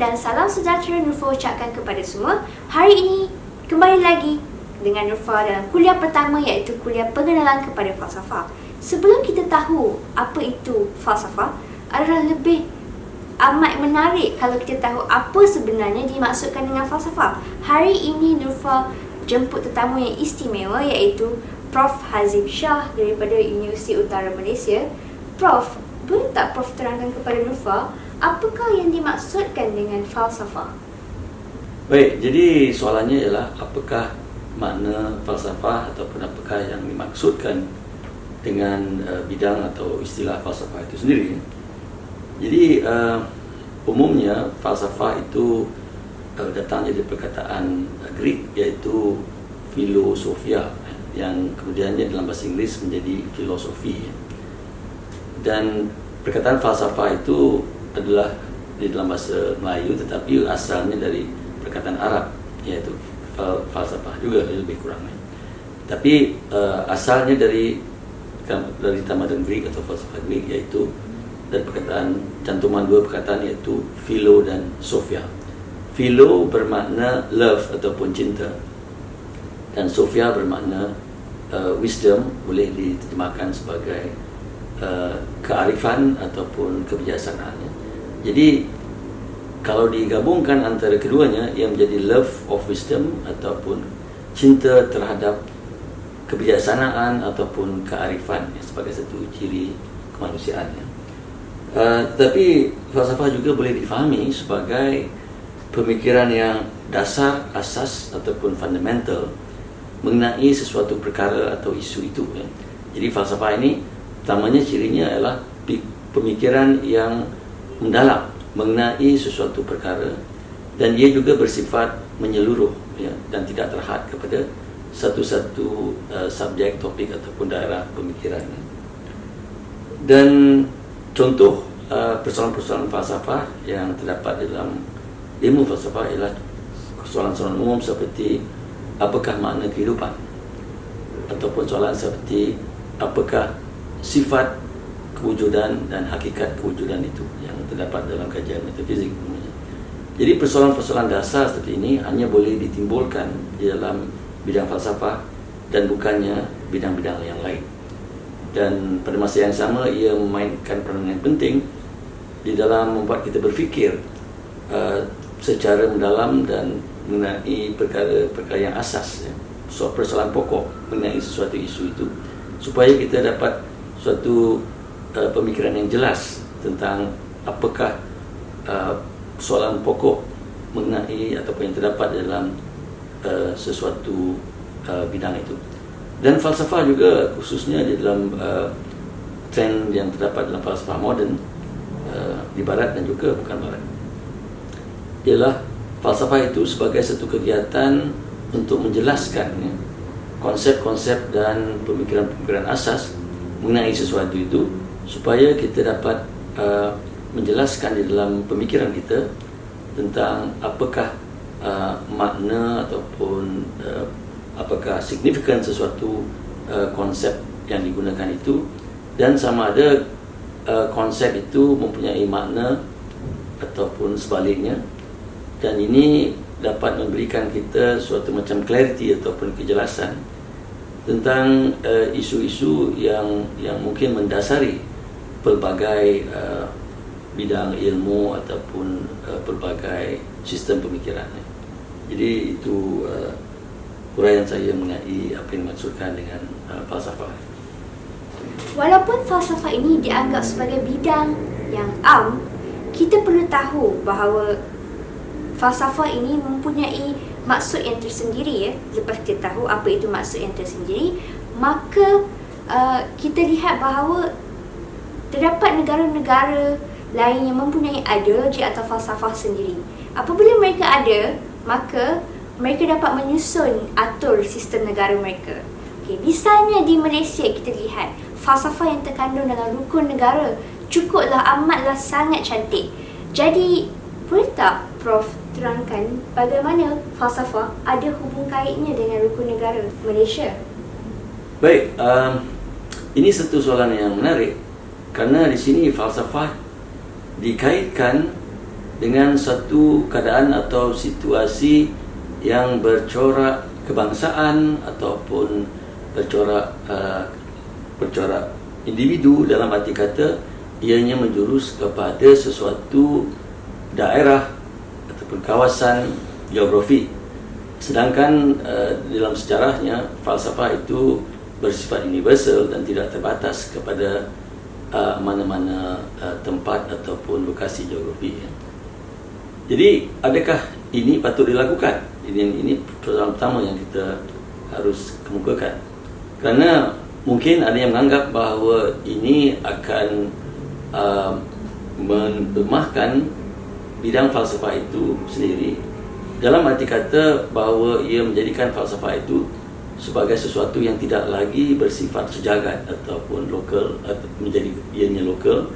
dan salam sejahtera Nurfa ucapkan kepada semua. Hari ini kembali lagi dengan Nurfa dalam kuliah pertama, iaitu kuliah pengenalan kepada falsafah. Sebelum kita tahu apa itu falsafah, adalah lebih amat menarik kalau kita tahu apa sebenarnya dimaksudkan dengan falsafah. Hari ini Nurfa jemput tetamu yang istimewa, iaitu Prof. Hazim Shah daripada Universiti Utara Malaysia. Prof, boleh tak Prof terangkan kepada Nurfa apakah yang dimaksudkan dengan falsafah? Baik, jadi soalannya ialah apakah makna falsafah ataupun apakah yang dimaksudkan dengan bidang atau istilah falsafah itu sendiri. Jadi umumnya falsafah itu datang dari perkataan Greek, iaitu filosofia, yang kemudiannya dalam bahasa Inggeris menjadi filosofi. Dan perkataan falsafah itu adalah di dalam bahasa Melayu, tetapi asalnya dari perkataan Arab, iaitu falsafah juga lebih kurang. Tapi asalnya dari tamadun Greek atau falsafah Greek, iaitu dari perkataan cantuman dua perkataan, iaitu philo dan sophia. Philo bermakna love ataupun cinta, dan sophia bermakna wisdom, boleh diterjemahkan sebagai kearifan ataupun kebijaksanaan. Jadi kalau digabungkan antara keduanya, ia menjadi love of wisdom ataupun cinta terhadap kebijaksanaan ataupun kearifan sebagai satu ciri kemanusiaan. Tetapi falsafah juga boleh difahami sebagai pemikiran yang dasar, asas ataupun fundamental mengenai sesuatu perkara atau isu itu. Jadi falsafah ini utamanya cirinya adalah pemikiran yang mendalam mengenai sesuatu perkara, dan ia juga bersifat menyeluruh, dan tidak terhad kepada satu-satu subjek, topik ataupun daerah pemikiran. Dan contoh persoalan-persoalan falsafah yang terdapat dalam ilmu falsafah ialah soalan-soalan umum seperti apakah makna kehidupan, ataupun soalan seperti apakah sifat kewujudan dan hakikat kewujudan itu yang terdapat dalam kajian metafizik. Jadi persoalan-persoalan dasar seperti ini hanya boleh ditimbulkan di dalam bidang falsafah dan bukannya bidang-bidang yang lain. Dan pada masa yang sama, ia memainkan peranan yang penting di dalam membuat kita berfikir secara mendalam dan mengenai perkara-perkara yang asas, persoalan pokok mengenai sesuatu isu itu, supaya kita dapat suatu pemikiran yang jelas tentang apakah soalan pokok mengenai ataupun yang terdapat dalam sesuatu bidang itu. Dan falsafah juga, khususnya di dalam trend yang terdapat dalam falsafah moden di barat dan juga bukan barat, ialah falsafah itu sebagai satu kegiatan untuk menjelaskan konsep-konsep dan pemikiran-pemikiran asas mengenai sesuatu itu, supaya kita dapat menjelaskan di dalam pemikiran kita tentang apakah makna ataupun apakah signifikan sesuatu konsep yang digunakan itu, dan sama ada konsep itu mempunyai makna ataupun sebaliknya. Dan ini dapat memberikan kita suatu macam clarity ataupun kejelasan tentang isu-isu yang mungkin mendasari pelbagai bidang ilmu ataupun pelbagai sistem pemikiran. Jadi itu uraian saya mengenai apa yang dimaksudkan dengan falsafah. Walaupun falsafah ini dianggap sebagai bidang yang kita perlu tahu bahawa falsafah ini mempunyai maksud yang tersendiri. Lepas kita tahu apa itu maksud yang tersendiri, maka kita lihat bahawa terdapat negara-negara lain yang mempunyai ideologi atau falsafah sendiri. Apabila mereka ada, maka mereka dapat menyusun atur sistem negara mereka. Misalnya di Malaysia, kita lihat falsafah yang terkandung dalam rukun negara cukuplah amatlah sangat cantik. Jadi boleh tak Prof terangkan bagaimana falsafah ada hubung kaitnya dengan rukun negara Malaysia? Baik, ini satu soalan yang menarik, kerana di sini falsafah dikaitkan dengan satu keadaan atau situasi yang bercorak kebangsaan ataupun bercorak individu, dalam arti kata ianya menjurus kepada sesuatu daerah ataupun kawasan geografi. Sedangkan dalam sejarahnya falsafah itu bersifat universal dan tidak terbatas kepada mana-mana tempat ataupun lokasi geografi. Jadi adakah ini patut dilakukan? Ini persoalan pertama yang kita harus kemukakan. Kerana mungkin ada yang menganggap bahawa ini akan melemahkan bidang falsafah itu sendiri, dalam arti kata bahawa ia menjadikan falsafah itu sebagai sesuatu yang tidak lagi bersifat sejagat ataupun lokal, atau menjadi ianya lokal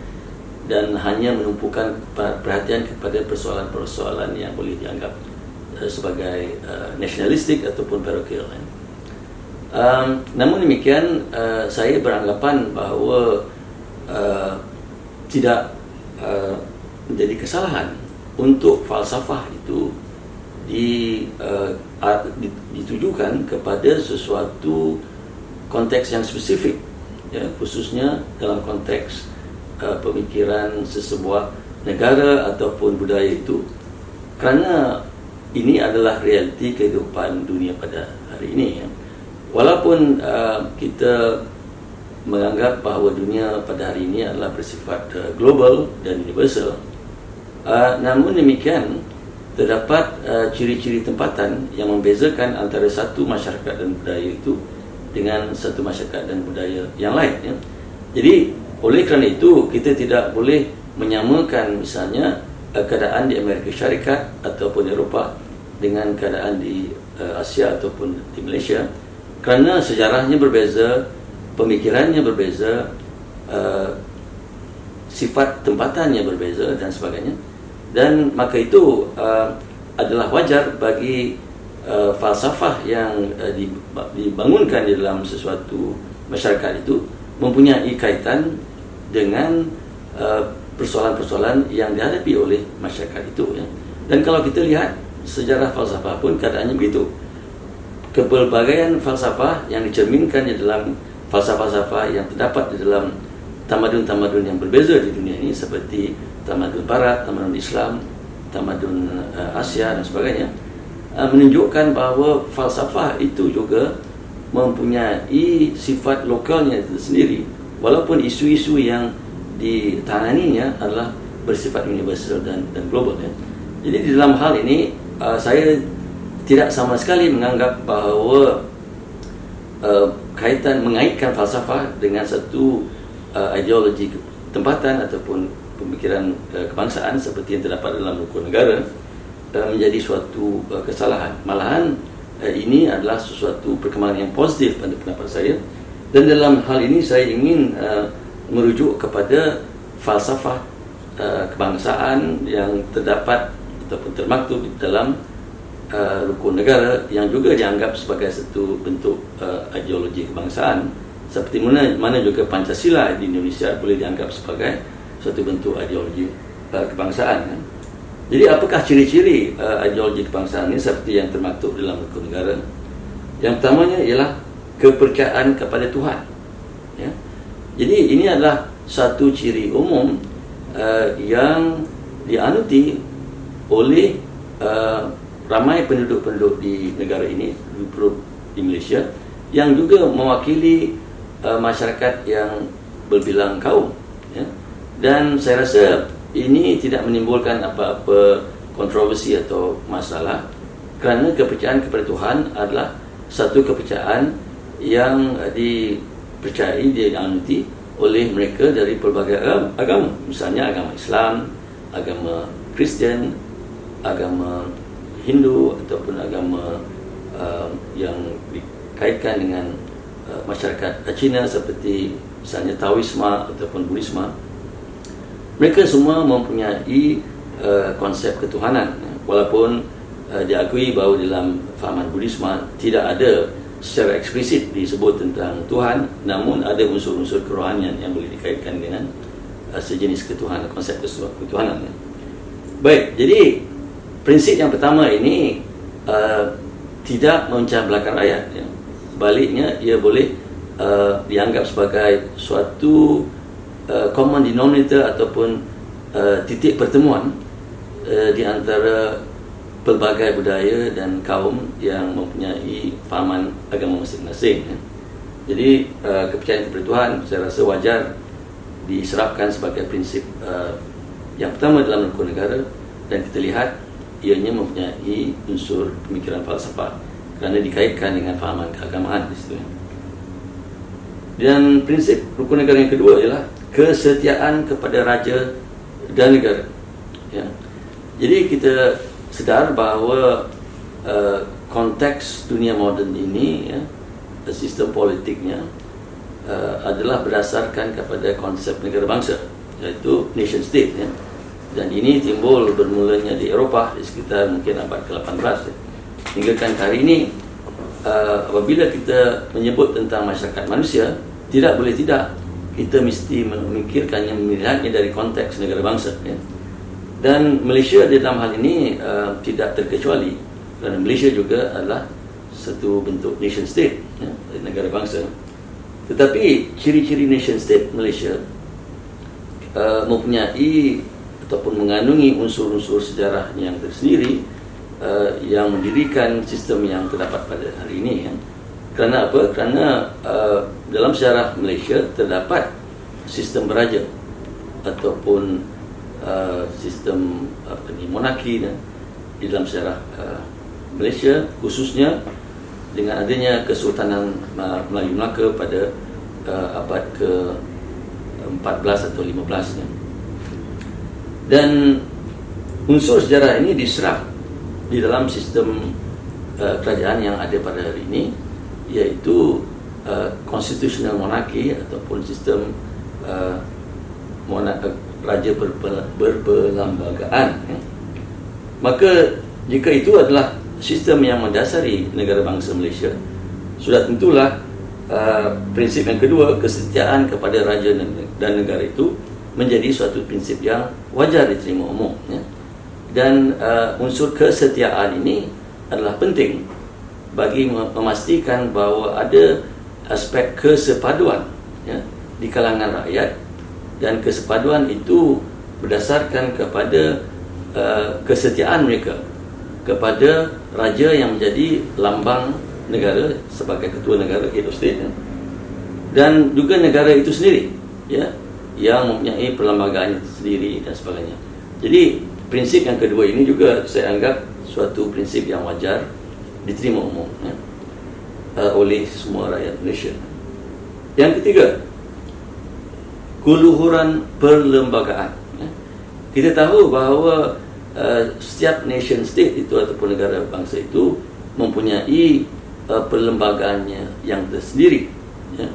dan hanya menumpukan perhatian kepada persoalan-persoalan yang boleh dianggap sebagai nasionalistik ataupun parokial. Namun demikian, saya beranggapan bahawa tidak menjadi kesalahan untuk falsafah itu ditujukan kepada sesuatu konteks yang spesifik, ya, khususnya dalam konteks pemikiran sesebuah negara ataupun budaya itu, kerana ini adalah realiti kehidupan dunia pada hari ini, ya. Walaupun kita menganggap bahawa dunia pada hari ini adalah bersifat global dan universal, namun demikian terdapat ciri-ciri tempatan yang membezakan antara satu masyarakat dan budaya itu dengan satu masyarakat dan budaya yang lain, ya. Jadi oleh kerana itu kita tidak boleh menyamakan misalnya keadaan di Amerika Syarikat ataupun Eropah dengan keadaan di Asia ataupun di Malaysia, kerana sejarahnya berbeza, pemikirannya berbeza, sifat tempatannya berbeza dan sebagainya. Dan maka itu adalah wajar bagi falsafah yang dibangunkan di dalam sesuatu masyarakat itu mempunyai kaitan dengan persoalan-persoalan yang dihadapi oleh masyarakat itu, ya. Dan kalau kita lihat sejarah falsafah pun keadaannya begitu. Kepelbagaian falsafah yang dicerminkan di dalam falsafah-falsafah yang terdapat di dalam tamadun-tamadun yang berbeza di dunia ini, seperti tamadun Barat, tamadun Islam, tamadun Asia dan sebagainya, menunjukkan bahawa falsafah itu juga mempunyai sifat lokalnya itu sendiri, walaupun isu-isu yang ditanganinya adalah bersifat universal dan global, ya. Jadi di dalam hal ini saya tidak sama sekali menganggap bahawa mengaitkan falsafah dengan satu ideologi tempatan ataupun pemikiran kebangsaan seperti yang terdapat dalam hukum negara menjadi suatu kesalahan. Malahan ini adalah sesuatu perkembangan yang positif pada pendapat saya, dan dalam hal ini saya ingin merujuk kepada falsafah kebangsaan yang terdapat ataupun termaktub di dalam rukun negara yang juga dianggap sebagai satu bentuk ideologi kebangsaan, seperti mana juga Pancasila di Indonesia boleh dianggap sebagai suatu bentuk ideologi kebangsaan, kan? Jadi apakah ciri-ciri ideologi kebangsaan ini seperti yang termaktub dalam hukum negara? Yang pertamanya ialah kepercayaan kepada Tuhan, ya. Jadi ini adalah satu ciri umum yang dianuti oleh ramai penduduk-penduduk di negara ini, di Malaysia, yang juga mewakili masyarakat yang berbilang kaum, ya. Dan saya rasa ini tidak menimbulkan apa-apa kontroversi atau masalah, kerana kepercayaan kepada Tuhan adalah satu kepercayaan yang dipercayai, dianuti oleh mereka dari pelbagai agama, misalnya agama Islam, agama Kristian, agama Hindu ataupun agama yang dikaitkan dengan masyarakat Cina seperti misalnya Taoisme ataupun Buddhisme. Mereka semua mempunyai konsep ketuhanan, walaupun diakui bahawa dalam fahaman Buddhisme tidak ada secara eksplisit disebut tentang Tuhan, namun ada unsur-unsur kerohanian yang boleh dikaitkan dengan sejenis ketuhanan, konsep ketuhanan. Baik, jadi prinsip yang pertama ini tidak memecah belakang rakyat. Ya. Sebaliknya, ia boleh dianggap sebagai suatu common denominator ataupun titik pertemuan di antara pelbagai budaya dan kaum yang mempunyai fahaman agama masing-masing. Ya. Jadi kepercayaan kepada Tuhan saya rasa wajar diserapkan sebagai prinsip yang pertama dalam rukun negara, dan kita lihat ianya mempunyai unsur pemikiran falsafah kerana dikaitkan dengan fahaman keagamaan di situ. Dan prinsip rukun negara yang kedua ialah kesetiaan kepada raja dan negara. Ya. Jadi kita sedar bahawa konteks dunia moden ini, ya, sistem politiknya adalah berdasarkan kepada konsep negara bangsa, iaitu nation state. Ya. Dan ini timbul bermulanya di Eropah di sekitar mungkin abad ke-18. Ya. Hingga kan hari ini apabila kita menyebut tentang masyarakat manusia, tidak boleh tidak kita mesti memikirkannya, melihatnya dari konteks negara bangsa. Ya. Dan Malaysia di dalam hal ini tidak terkecuali, kerana Malaysia juga adalah satu bentuk nation state, ya, negara bangsa. Tetapi ciri-ciri nation state Malaysia mempunyai ataupun mengandungi unsur-unsur sejarah yang tersendiri yang mendirikan sistem yang terdapat pada hari ini. Ya. Kerana apa? Kerana dalam sejarah Malaysia terdapat sistem beraja ataupun sistem monarki, ya, di dalam sejarah Malaysia, khususnya dengan adanya Kesultanan Melayu Melaka pada abad ke-14 atau 15. Ya. Dan unsur sejarah ini diserap di dalam sistem kerajaan yang ada pada hari ini, iaitu constitutional monarchy ataupun sistem raja berperlembagaan. Ya. Maka jika itu adalah sistem yang mendasari negara bangsa Malaysia, sudah tentulah prinsip yang kedua, kesetiaan kepada raja dan negara itu menjadi suatu prinsip yang wajar diterima umum. Ya. Dan unsur kesetiaan ini adalah penting bagi memastikan bahawa ada aspek kesepaduan, ya, di kalangan rakyat, dan kesepaduan itu berdasarkan kepada kesetiaan mereka kepada raja yang menjadi lambang negara sebagai ketua negara, head of state, ya. Dan juga negara itu sendiri, ya, yang mempunyai perlembagaan itu sendiri dan sebagainya. Jadi prinsip yang kedua ini juga saya anggap suatu prinsip yang wajar diterima umum, ya, oleh semua rakyat Malaysia. Yang ketiga, keluhuran perlembagaan. Ya. Kita tahu bahawa setiap nation state itu ataupun negara bangsa itu mempunyai perlembagaannya yang tersendiri. Ya.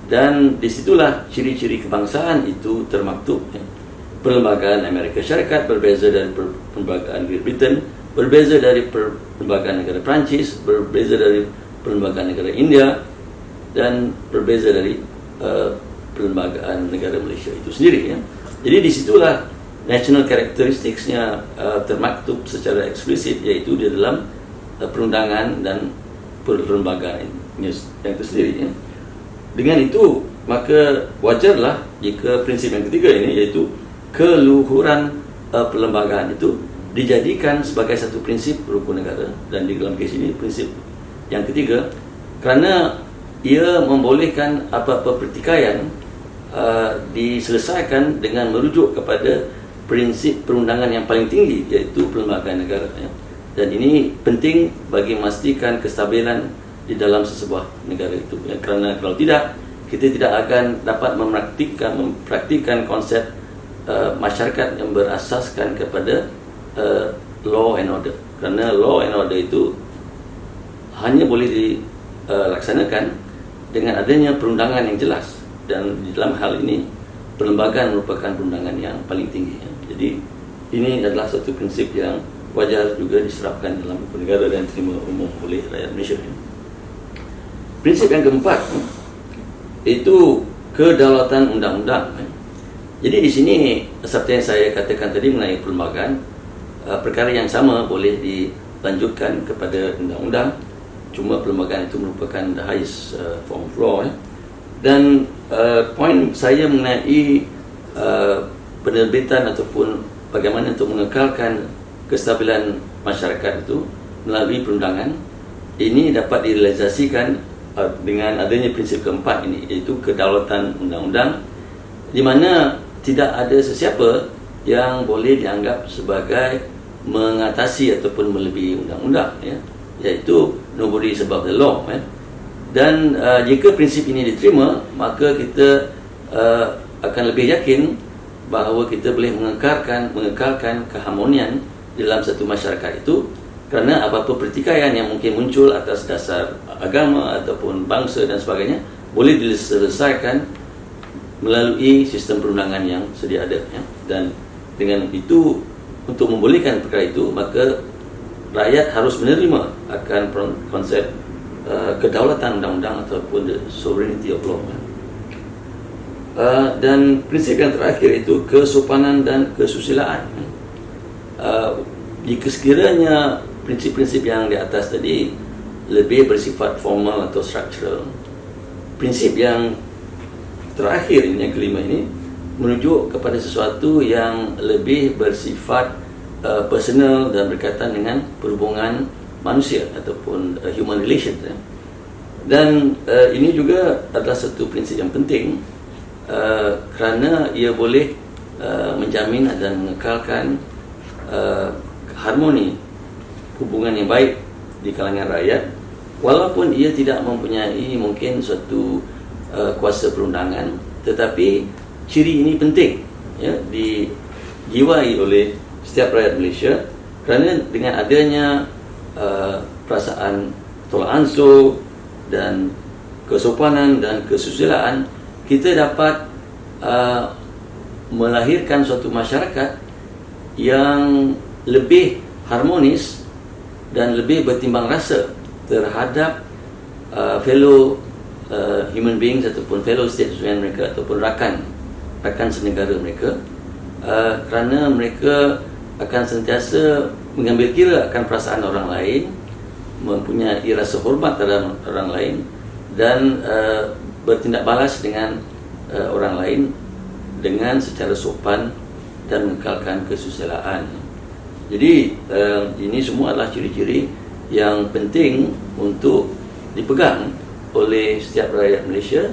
Dan disitulah ciri-ciri kebangsaan itu termaktub. Ya. Perlembagaan Amerika Syarikat berbeza dari perlembagaan Great Britain, berbeza dari perlembagaan negara Perancis, berbeza dari perlembagaan negara India, dan berbeza dari perlembagaan negara Malaysia itu sendiri. Ya. Jadi disitulah national characteristics-nya termaktub secara eksplisit, iaitu di dalam perundangan dan perlembagaan yang itu sendiri. Ya. Dengan itu, maka wajarlah jika prinsip yang ketiga ini, iaitu keluhuran perlembagaan itu dijadikan sebagai satu prinsip rukun negara, dan di dalam kes ini prinsip yang ketiga, kerana ia membolehkan apa-apa pertikaian diselesaikan dengan merujuk kepada prinsip perundangan yang paling tinggi, iaitu perlembagaan negara. Ya. Dan ini penting bagi memastikan kestabilan di dalam sesebuah negara itu. Ya. Kerana kalau tidak, kita tidak akan dapat mempraktikkan konsep masyarakat yang berasaskan kepada law and order. Kerana law and order itu hanya boleh dilaksanakan dengan adanya perundangan yang jelas, dan di dalam hal ini perlembagaan merupakan perundangan yang paling tinggi. Ya. Jadi ini adalah satu prinsip yang wajar juga diserapkan dalam hukum negara dan diterima umum oleh rakyat Malaysia. Prinsip yang keempat itu kedaulatan undang-undang. Jadi di sini seperti yang saya katakan tadi mengenai perlembagaan, perkara yang sama boleh dilanjutkan kepada undang-undang, cuma perlembagaan itu merupakan the highest form of law. Dan poin saya mengenai penerbitan ataupun bagaimana untuk mengekalkan kestabilan masyarakat itu melalui perundangan, ini dapat direalisasikan dengan adanya prinsip keempat ini, iaitu kedaulatan undang-undang, di mana tidak ada sesiapa yang boleh dianggap sebagai mengatasi ataupun melebihi undang-undang, iaitu nobody is above the law. Dan jika prinsip ini diterima, maka kita akan lebih yakin bahawa kita boleh mengekalkan keharmonian dalam satu masyarakat itu, kerana apa-apa pertikaian yang mungkin muncul atas dasar agama ataupun bangsa dan sebagainya boleh diselesaikan melalui sistem perundangan yang sedia ada. Dan dengan itu, untuk membolehkan perkara itu, maka rakyat harus menerima akan konsep kedaulatan undang-undang ataupun the sovereignty of law. Dan prinsip yang terakhir itu kesopanan dan kesusilaan. Jika sekiranya prinsip-prinsip yang di atas tadi lebih bersifat formal atau structural, prinsip yang terakhir ini, yang kelima ini, merujuk kepada sesuatu yang lebih bersifat personal dan berkaitan dengan perhubungan manusia ataupun human relations. Dan ini juga adalah satu prinsip yang penting kerana ia boleh menjamin dan mengekalkan harmoni hubungan yang baik di kalangan rakyat, walaupun ia tidak mempunyai mungkin suatu kuasa perundangan, tetapi ciri ini penting dijiwai oleh setiap rakyat Malaysia, kerana dengan adanya perasaan tolak ansur dan kesopanan dan kesusilaan, kita dapat melahirkan suatu masyarakat yang lebih harmonis dan lebih bertimbang rasa terhadap fellow human beings ataupun fellow statesmen mereka ataupun rakan senegara mereka, kerana mereka akan sentiasa mengambil kira akan perasaan orang lain, mempunyai rasa hormat terhadap orang lain, dan bertindak balas dengan orang lain dengan secara sopan dan mengekalkan kesusilaan. Jadi ini semua adalah ciri-ciri yang penting untuk dipegang oleh setiap rakyat Malaysia,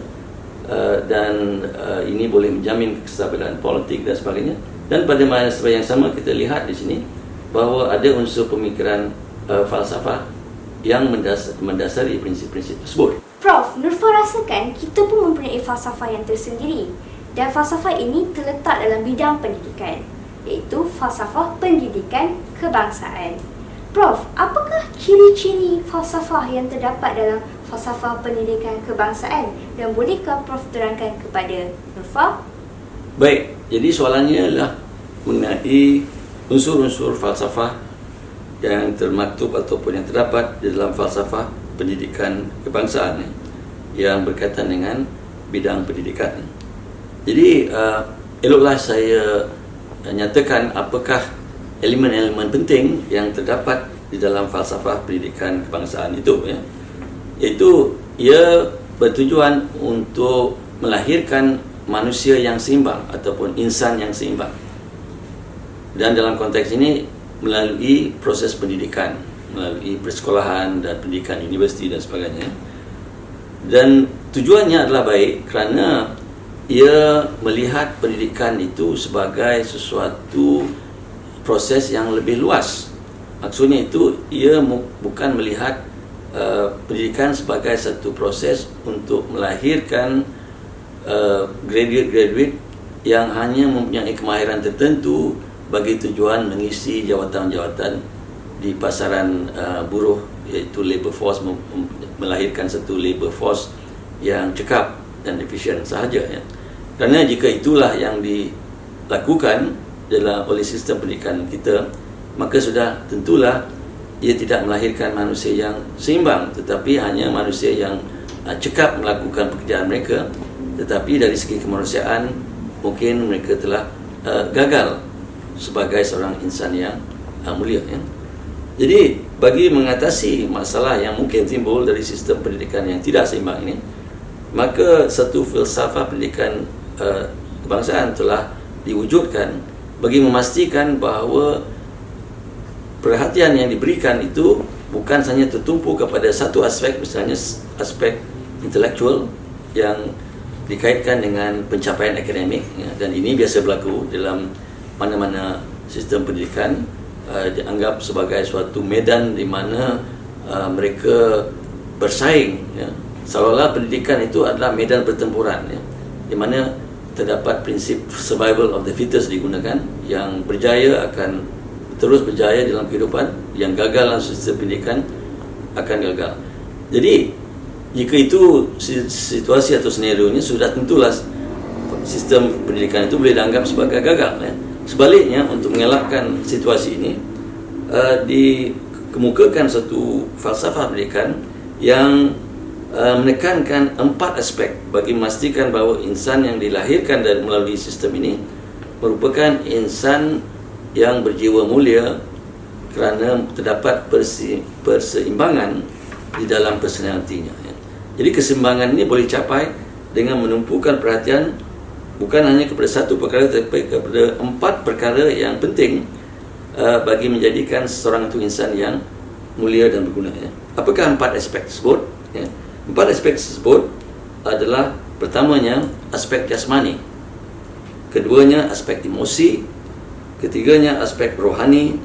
dan ini boleh menjamin kestabilan politik dan sebagainya. Dan pada masa yang sama kita lihat di sini bahawa ada unsur pemikiran falsafah yang mendasari prinsip-prinsip tersebut. Prof, Nurfa rasakan kita pun mempunyai falsafah yang tersendiri, dan falsafah ini terletak dalam bidang pendidikan, iaitu falsafah pendidikan kebangsaan. Prof, apakah ciri-ciri falsafah yang terdapat dalam falsafah pendidikan kebangsaan, dan bolehkah Prof terangkan kepada Nurfa? Baik, jadi soalannya adalah mengenai unsur-unsur falsafah yang termaktub ataupun yang terdapat di dalam falsafah pendidikan kebangsaan yang berkaitan dengan bidang pendidikan. Jadi eloklah saya nyatakan apakah elemen-elemen penting yang terdapat di dalam falsafah pendidikan kebangsaan itu, iaitu ia bertujuan untuk melahirkan manusia yang seimbang ataupun insan yang seimbang, dan dalam konteks ini melalui proses pendidikan, melalui persekolahan dan pendidikan universiti dan sebagainya. Dan tujuannya adalah baik kerana ia melihat pendidikan itu sebagai sesuatu proses yang lebih luas. Maksudnya itu ia bukan melihat pendidikan sebagai satu proses untuk melahirkan graduate-graduate yang hanya mempunyai kemahiran tertentu bagi tujuan mengisi jawatan-jawatan di pasaran buruh, iaitu labour force, melahirkan satu labour force yang cekap dan efisien sahaja. Kerana jika itulah yang dilakukan oleh sistem pendidikan kita, maka sudah tentulah ia tidak melahirkan manusia yang seimbang, tetapi hanya manusia yang cekap melakukan pekerjaan mereka, tetapi dari segi kemanusiaan mungkin mereka telah gagal sebagai seorang insan yang mulia, ya. Jadi bagi mengatasi masalah yang mungkin timbul dari sistem pendidikan yang tidak seimbang ini, maka satu filsafat pendidikan kebangsaan telah diwujudkan bagi memastikan bahawa perhatian yang diberikan itu bukan hanya tertumpu kepada satu aspek, misalnya aspek intelektual yang dikaitkan dengan pencapaian akademik, ya, dan ini biasa berlaku dalam mana-mana sistem pendidikan, dianggap sebagai suatu medan di mana mereka bersaing, ya. Seolah-olah pendidikan itu adalah medan pertempuran, ya, di mana terdapat prinsip survival of the fittest digunakan. Yang berjaya akan terus berjaya dalam kehidupan, yang gagal dalam sistem pendidikan akan gagal. Jadi jika itu situasi atau senario-nya, sudah tentulah sistem pendidikan itu boleh dianggap sebagai gagal, ya. Sebaliknya, untuk mengelakkan situasi ini, dikemukakan satu falsafah pendidikan yang menekankan 4 aspek bagi memastikan bahawa insan yang dilahirkan dan melalui sistem ini merupakan insan yang berjiwa mulia kerana terdapat perseimbangan di dalam personalitinya, ya. Jadi keseimbangan ini boleh capai dengan menumpukan perhatian bukan hanya kepada satu perkara, tetapi kepada 4 perkara yang penting bagi menjadikan seseorang itu insan yang mulia dan berguna, ya. Apakah 4 aspek tersebut? Ya. 4 aspek tersebut adalah, pertamanya aspek jasmani, keduanya aspek emosi, ketiganya aspek rohani,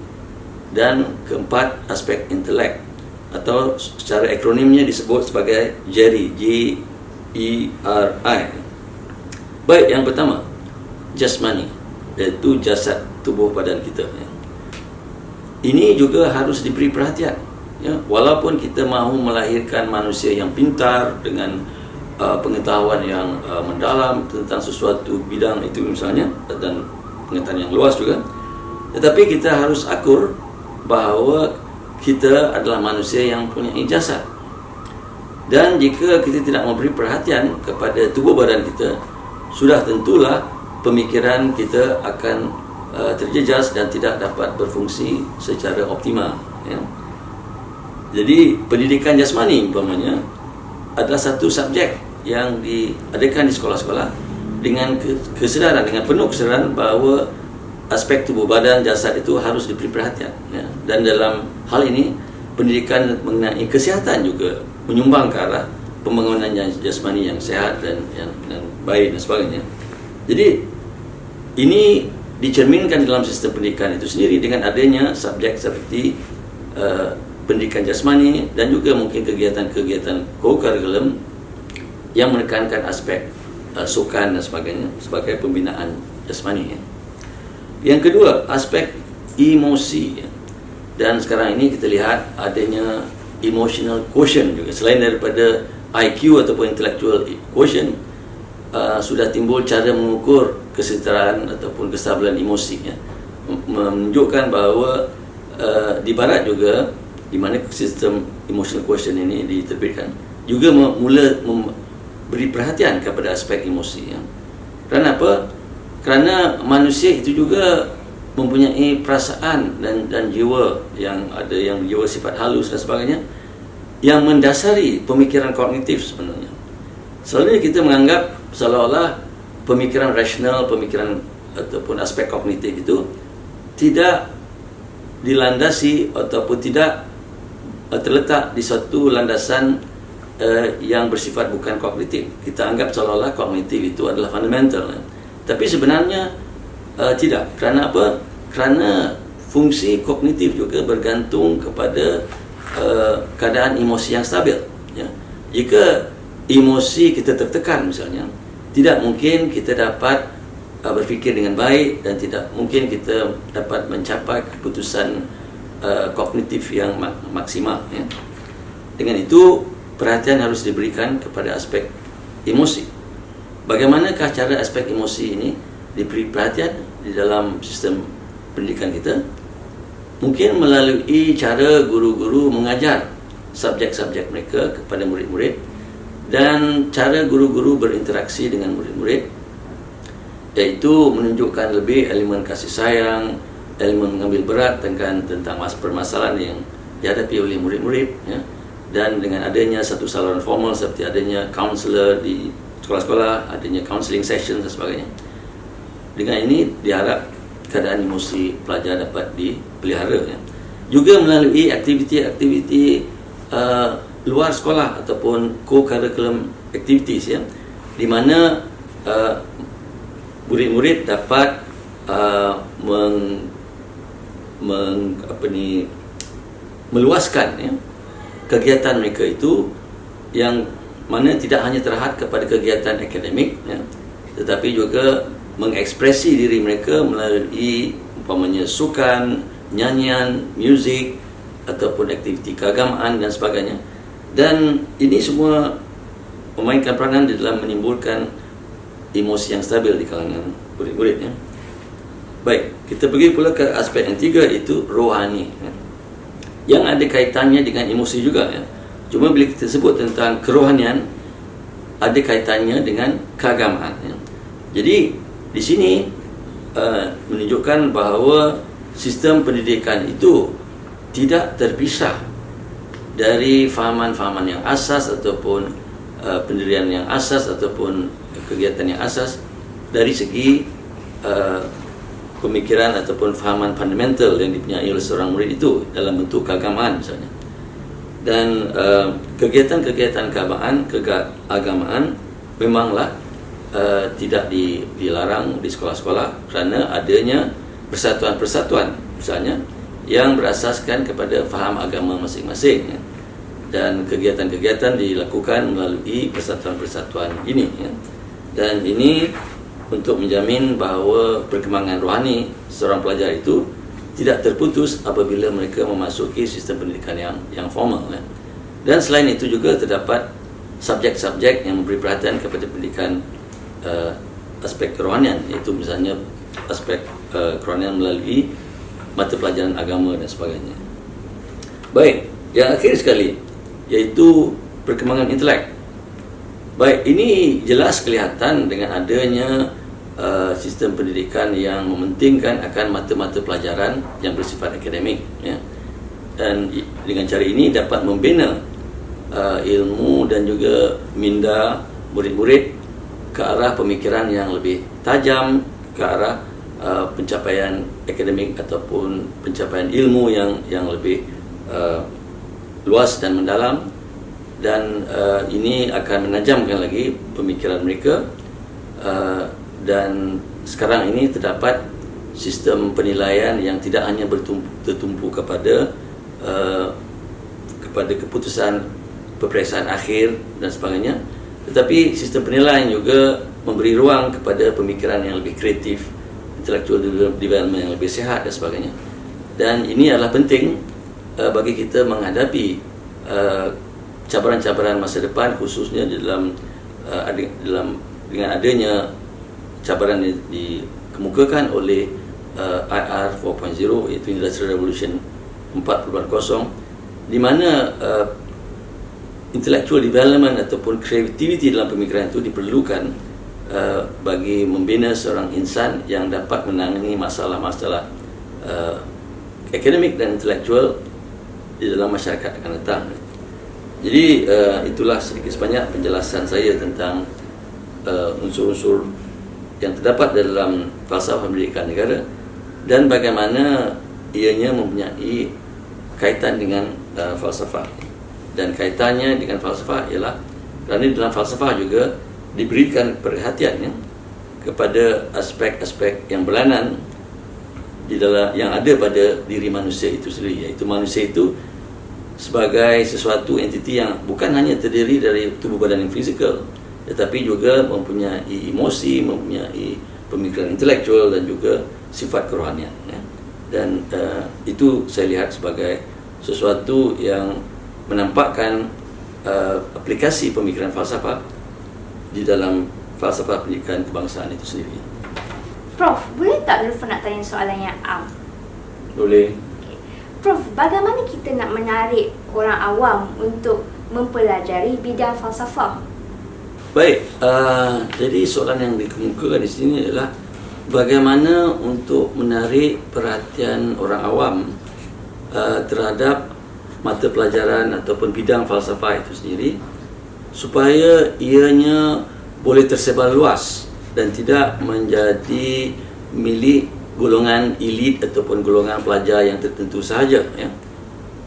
dan keempat aspek intelek, atau secara akronimnya disebut sebagai JERI, J-E-R-I. Baik, yang pertama jasmani, iaitu jasad tubuh badan kita, ya. Ini juga harus diberi perhatian, ya. Walaupun kita mahu melahirkan manusia yang pintar dengan pengetahuan yang mendalam tentang sesuatu bidang itu misalnya, dan pengetahuan yang luas juga, tetapi kita harus akur bahawa kita adalah manusia yang punya jasad. Dan jika kita tidak memberi perhatian kepada tubuh badan kita, sudah tentulah pemikiran kita akan terjejas dan tidak dapat berfungsi secara optimal, ya. Jadi pendidikan jasmani umpamanya adalah satu subjek yang diadakan di sekolah-sekolah dengan kesedaran, dengan penuh kesedaran bahawa aspek tubuh badan, jasad itu harus diberi perhatian, ya. Dan dalam hal ini pendidikan mengenai kesihatan juga menyumbang ke arah pembangunan jasmani yang sehat dan baik dan sebagainya. Jadi ini dicerminkan dalam sistem pendidikan itu sendiri dengan adanya subjek seperti pendidikan jasmani dan juga mungkin kegiatan-kegiatan co-curriculum yang menekankan aspek sukan dan sebagainya sebagai pembinaan jasmani, ya. Yang kedua, aspek emosi, ya. Dan sekarang ini kita lihat adanya emotional quotient juga. Selain daripada IQ ataupun intellectual quotient, sudah timbul cara mengukur kesetaraan ataupun kestabilan emosi, ya. Menunjukkan bahawa di barat juga, di mana sistem emotional quotient ini diterbitkan, juga mula memberi perhatian kepada aspek emosi, ya. Kerana apa? Kerana manusia itu juga mempunyai perasaan dan jiwa yang ada, yang jiwa sifat halus dan sebagainya, yang mendasari pemikiran kognitif sebenarnya. Selalunya kita menganggap seolah-olah pemikiran rasional, pemikiran ataupun aspek kognitif itu tidak dilandasi ataupun tidak terletak di suatu landasan yang bersifat bukan kognitif. Kita anggap seolah-olah kognitif itu adalah fundamental, ya. Tapi sebenarnya tidak. Kerana apa? Kerana fungsi kognitif juga bergantung kepada keadaan emosi yang stabil, ya. Jika emosi kita tertekan misalnya, tidak mungkin kita dapat berfikir dengan baik dan tidak mungkin kita dapat mencapai keputusan kognitif yang maksimal, ya. Dengan itu perhatian harus diberikan kepada aspek emosi. Bagaimanakah cara aspek emosi ini diberi perhatian di dalam sistem pendidikan kita? Mungkin melalui cara guru-guru mengajar subjek-subjek mereka kepada murid-murid, dan cara guru-guru berinteraksi dengan murid-murid, iaitu menunjukkan lebih elemen kasih sayang, elemen mengambil berat tentang permasalahan yang dihadapi oleh murid-murid, ya. Dan dengan adanya satu saluran formal seperti adanya kaunselor di sekolah-sekolah, adanya counselling session dan sebagainya, dengan ini diharap keadaan emosi pelajar dapat dipelihara, ya. Juga melalui aktiviti-aktiviti luar sekolah ataupun co-curriculum activities, ya, di mana murid-murid dapat meluaskan, ya, kegiatan mereka itu, yang mana tidak hanya terhad kepada kegiatan akademik, ya, tetapi juga mengekspresi diri mereka melalui umpamanya sukan, nyanyian, muzik ataupun aktiviti keagamaan dan sebagainya. Dan ini semua memainkan peranan di dalam menimbulkan emosi yang stabil di kalangan murid-murid, ya. Baik, kita pergi pula ke aspek yang tiga, itu rohani, ya, yang ada kaitannya dengan emosi juga, ya. Cuma bila kita sebut tentang kerohanian, ada kaitannya dengan keagamaan, ya. Jadi di sini menunjukkan bahawa sistem pendidikan itu tidak terpisah dari fahaman-fahaman yang asas ataupun pendirian yang asas ataupun kegiatan yang asas dari segi pemikiran ataupun fahaman fundamental yang dipunyai oleh seorang murid itu dalam bentuk keagamaan misalnya. Dan kegiatan-kegiatan keagamaan memanglah tidak dilarang di sekolah-sekolah kerana adanya persatuan-persatuan misalnya yang berasaskan kepada faham agama masing-masing, ya. Dan kegiatan-kegiatan dilakukan melalui persatuan-persatuan ini, ya. Dan ini untuk menjamin bahawa perkembangan rohani seorang pelajar itu tidak terputus apabila mereka memasuki sistem pendidikan yang formal, ya. Dan selain itu juga terdapat subjek-subjek yang memberi perhatian kepada pendidikan aspek kerohanian, iaitu misalnya aspek kerohanian melalui mata pelajaran agama dan sebagainya. Baik, yang akhir sekali iaitu perkembangan intelek. Baik, ini jelas kelihatan dengan adanya sistem pendidikan yang mementingkan akan mata-mata pelajaran yang bersifat akademik, ya. Dan dengan cara ini dapat membina ilmu dan juga minda murid-murid ke arah pemikiran yang lebih tajam, ke arah pencapaian akademik ataupun pencapaian ilmu yang lebih luas dan mendalam. Dan ini akan menajamkan lagi pemikiran mereka. Dan sekarang ini terdapat sistem penilaian yang tidak hanya tertumpu kepada keputusan peperiksaan akhir dan sebagainya, tetapi sistem penilaian juga memberi ruang kepada pemikiran yang lebih kreatif, intellectual development yang lebih sihat dan sebagainya. Dan ini adalah penting bagi kita menghadapi cabaran-cabaran masa depan, khususnya dengan adanya cabaran dikemukakan oleh IR 4.0, iaitu Industrial Revolution 4.0, di mana intellectual development ataupun creativity dalam pemikiran itu diperlukan bagi membina seorang insan yang dapat menangani masalah-masalah akademik dan intelektual di dalam masyarakat akan datang. Jadi itulah sedikit sebanyak penjelasan saya tentang unsur-unsur yang terdapat dalam falsafah pendidikan negara dan bagaimana ianya mempunyai kaitan dengan falsafah. Dan kaitannya dengan falsafah ialah kerana dalam falsafah juga diberikan perhatiannya kepada aspek-aspek yang berlainan di dalam yang ada pada diri manusia itu sendiri, iaitu manusia itu sebagai sesuatu entiti yang bukan hanya terdiri dari tubuh badan yang fizikal, tetapi juga mempunyai emosi, mempunyai pemikiran intelektual dan juga sifat kerohanian, ya. Dan itu saya lihat sebagai sesuatu yang menampakkan aplikasi pemikiran falsafah di dalam falsafah pendidikan kebangsaan itu sendiri. Prof, boleh tak Lutfi nak tanya soalan yang am? Boleh. Okay. Prof, bagaimana kita nak menarik orang awam untuk mempelajari bidang falsafah? Baik, jadi soalan yang dikemukakan di sini adalah bagaimana untuk menarik perhatian orang awam terhadap mata pelajaran ataupun bidang falsafah itu sendiri, supaya ianya boleh tersebar luas dan tidak menjadi milik golongan elit ataupun golongan pelajar yang tertentu sahaja, ya.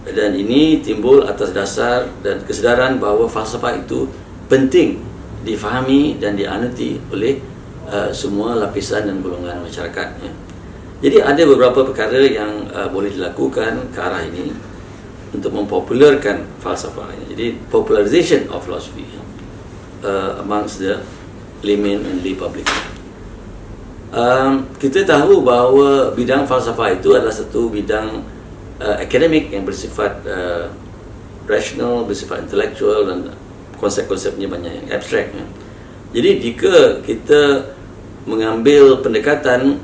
Dan ini timbul atas dasar dan kesedaran bahawa falsafah itu penting difahami dan dianuti oleh semua lapisan dan golongan masyarakat, ya. Jadi ada beberapa perkara yang boleh dilakukan ke arah ini untuk mempopularkan falsafah. Jadi popularization of philosophy amongst the layman and lay public. Kita tahu bahawa bidang falsafah itu adalah satu bidang akademik yang bersifat rasional, bersifat intelektual, dan konsep-konsepnya banyak yang abstrak, ya. Jadi jika kita mengambil pendekatan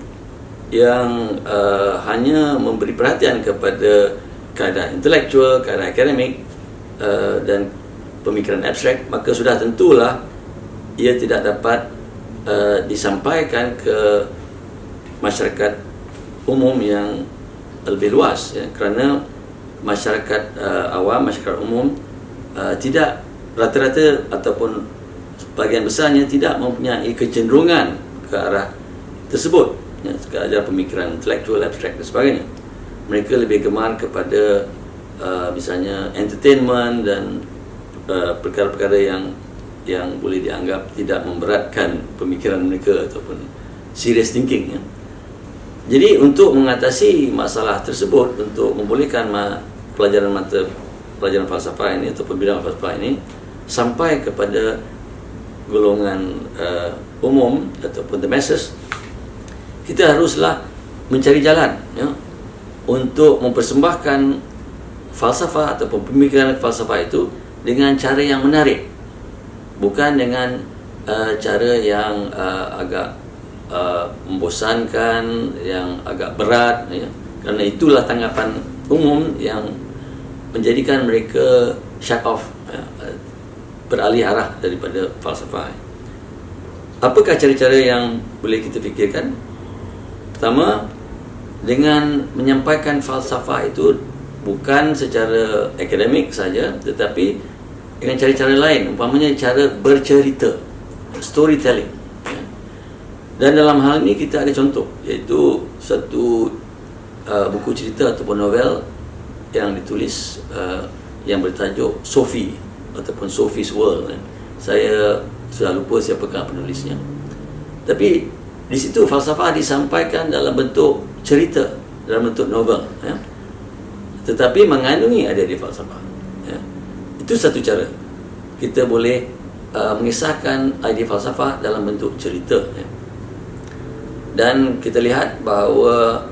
yang hanya memberi perhatian kepada keadaan intelektual, keadaan akademik dan pemikiran abstrak, maka sudah tentulah ia tidak dapat disampaikan ke masyarakat umum yang lebih luas, ya, kerana masyarakat awam, masyarakat umum tidak, rata-rata ataupun sebagian besarnya tidak mempunyai kecenderungan ke arah tersebut, ya, ke arah pemikiran intelektual, abstrak dan sebagainya. Mereka lebih gemar kepada misalnya entertainment dan perkara-perkara yang boleh dianggap tidak memberatkan pemikiran mereka ataupun serious thinking, ya. Jadi untuk mengatasi masalah tersebut, untuk membolehkan pelajaran falsafah ini ataupun bidang falsafah ini sampai kepada golongan umum ataupun the masses, kita haruslah mencari jalan, ya, untuk mempersembahkan falsafah ataupun pemikiran falsafah itu dengan cara yang menarik, bukan dengan cara yang agak membosankan, yang agak berat, ya. Kerana itulah tanggapan umum yang menjadikan mereka shut off, ya, beralih arah daripada falsafah. Apakah cara-cara yang boleh kita fikirkan? Pertama, dengan menyampaikan falsafah itu bukan secara akademik saja, tetapi dengan cara-cara lain, umpamanya cara bercerita, storytelling, ya. Dan dalam hal ini kita ada contoh, iaitu satu buku cerita ataupun novel yang ditulis yang bertajuk Sophie ataupun Sophie's World, ya. Saya sudah lupa siapakah penulisnya, tapi di situ falsafah disampaikan dalam bentuk cerita, dalam bentuk novel, ya, tetapi mengandungi ada di falsafah, ya. Itu satu cara kita boleh mengisahkan idea falsafah dalam bentuk cerita, ya. Dan kita lihat bahawa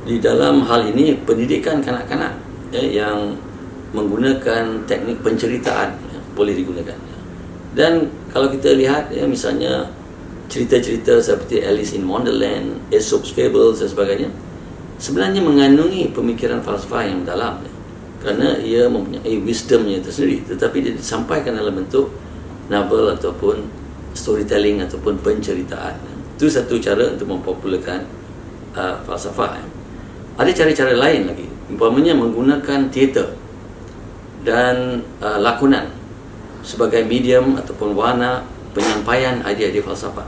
di dalam hal ini pendidikan kanak-kanak, ya, yang menggunakan teknik penceritaan, ya, boleh digunakan, ya. Dan kalau kita lihat, ya, misalnya cerita-cerita seperti Alice in Wonderland, Aesop's Fables dan sebagainya, sebenarnya mengandungi pemikiran falsafah yang dalam, ya, kerana ia mempunyai wisdomnya tersendiri, tetapi dia disampaikan dalam bentuk novel ataupun storytelling ataupun penceritaan. Itu satu cara untuk mempopularkan falsafah, ya. Ada cara-cara lain lagi, umpamanya menggunakan teater dan lakonan sebagai medium ataupun warna penyampaian idea-idea falsafah.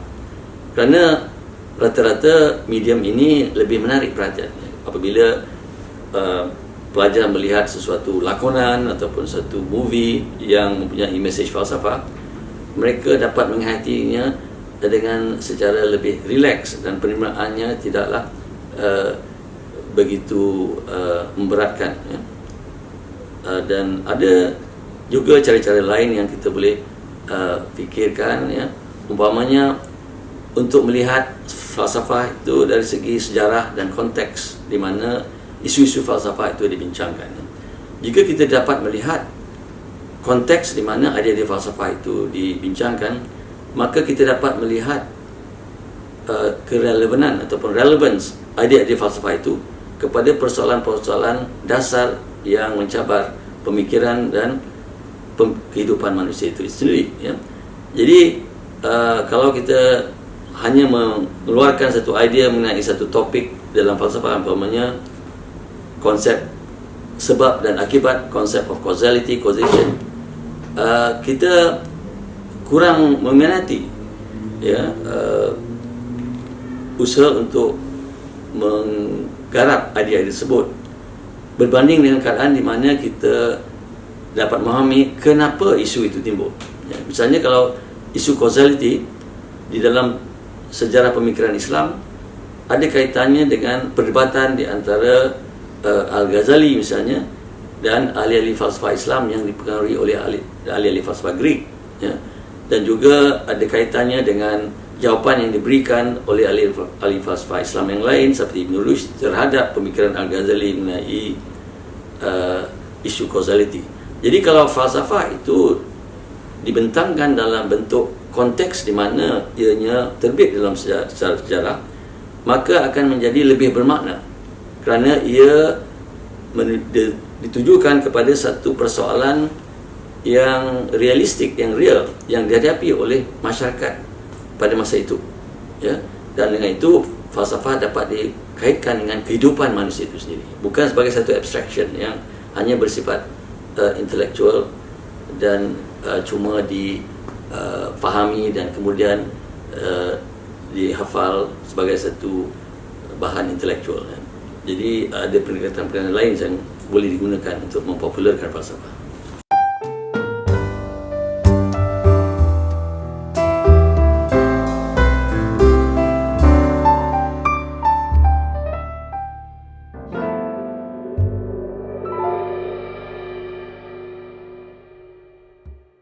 Kerana rata-rata medium ini lebih menarik perhatian, ya. Apabila pelajar melihat sesuatu lakonan ataupun satu movie yang mempunyai mesej falsafah, mereka dapat menghayatinya dengan secara lebih rileks dan penerimaannya tidaklah begitu memberatkan, ya. Dan ada juga cara-cara lain yang kita boleh fikirkan, ya. Umpamanya untuk melihat falsafah itu dari segi sejarah dan konteks di mana isu-isu falsafah itu dibincangkan. Jika kita dapat melihat konteks di mana idea-idea falsafah itu dibincangkan, maka kita dapat melihat kerelevanan ataupun relevance idea-idea falsafah itu kepada persoalan-persoalan dasar yang mencabar pemikiran dan kehidupan manusia itu sendiri, ya. Jadi kalau kita hanya mengeluarkan satu idea mengenai satu topik dalam falsafah, umpamanya konsep sebab dan akibat, konsep of causality, causation, kita kurang meminati ya usaha untuk menggarap idea tersebut berbanding dengan keadaan di mana kita dapat memahami kenapa isu itu timbul. Ya, misalnya kalau isu causality di dalam sejarah pemikiran Islam ada kaitannya dengan perdebatan di antara Al-Ghazali misalnya dan ahli-ahli falsafah Islam yang dipengaruhi oleh ahli-ahli falsafah Greek, ya. Dan juga ada kaitannya dengan jawapan yang diberikan oleh ahli falsafah Islam yang lain seperti Ibn Rushd terhadap pemikiran Al-Ghazali mengenai isu causality. Jadi kalau falsafah itu dibentangkan dalam bentuk konteks di mana ianya terbit dalam sejarah, maka akan menjadi lebih bermakna kerana ia ditujukan kepada satu persoalan yang realistik, yang real, yang dihadapi oleh masyarakat pada masa itu, ya. Dan dengan itu falsafah dapat dikaitkan dengan kehidupan manusia itu sendiri, bukan sebagai satu abstraction yang hanya bersifat intelektual dan cuma difahami dan kemudian dihafal sebagai satu bahan intelektual. Jadi ada pendekatan-pendekatan lain yang boleh digunakan untuk mempopularkan falsafah.